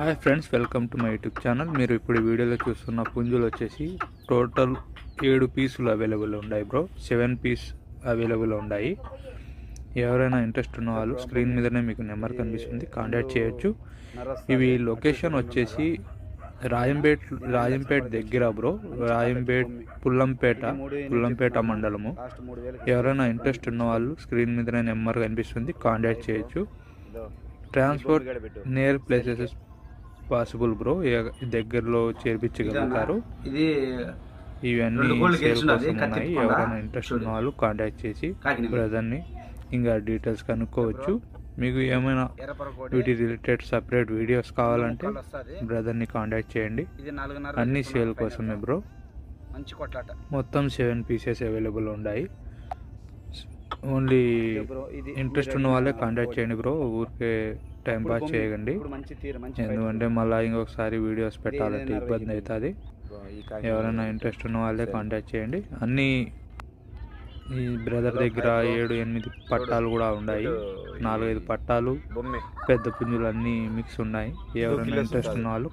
Hi friends, welcome to my YouTube channel. మీరు ఇప్పుడు ఈ వీడియోలో చూస్తున్న పుంజులు వచ్చేసి టోటల్ 7 పీసులు అవైలబుల్ ఉన్నాయి బ్రో. 7 పీస్ అవైలబుల్ ఉన్నాయి. ఎవరైనా ఇంట్రెస్ట్ ఉన్న వాళ్ళు స్క్రీన్ మీదనే మీకు నెంబర్ కనిపిస్తుంది, కాంటాక్ట్ చేయొచ్చు. ఇవి లొకేషన్ వచ్చేసి రాయంపేట దగ్గర బ్రో. పుల్లంపేట మండలము. ఎవరైనా ఇంట్రెస్ట్ ఉన్న వాళ్ళు స్క్రీన్ మీదనే నెంబర్ కనిపిస్తుంది, కాంటాక్ట్ చేయొచ్చు. Transport near places possible bro, దగ్గరలో చేర్పించగలుగుతారు. ఇవన్నీ సేల్ కోసం ఉన్నాయి. ఎవరైనా ఇంట్రెస్ట్ ఉన్న వాళ్ళు కాంటాక్ట్ చేసి బ్రదర్ని ఇంకా డీటెయిల్స్ కనుక్కోవచ్చు. మీకు ఏమైనా వీటి రిలేటెడ్ సపరేట్ వీడియోస్ కావాలంటే బ్రదర్ని కాంటాక్ట్ చేయండి. అన్ని సేల్ కోసమే బ్రో. మొత్తం 7 పీసెస్ అవైలబుల్ ఉన్నాయి. ఓన్లీ ఇంట్రెస్ట్ ఉన్న వాళ్ళే కాంటాక్ట్ చేయండి బ్రో. ఊరికే టైం పాస్ చేయకండి, ఎందుకంటే మళ్ళీ ఇంకొకసారి వీడియోస్ పెట్టాలంటే ఇబ్బంది అవుతుంది. ఎవరైనా ఇంట్రెస్ట్ ఉన్న వాళ్ళే కాంటాక్ట్ చేయండి. అన్నీ ఈ బ్రదర్ దగ్గర 7-8 పట్టాలు కూడా ఉన్నాయి. 4-5 పట్టాలు, పెద్ద పుంజులు అన్నీ మిక్స్ ఉన్నాయి. ఎవరైనా ఇంట్రెస్ట్ ఉన్న వాళ్ళు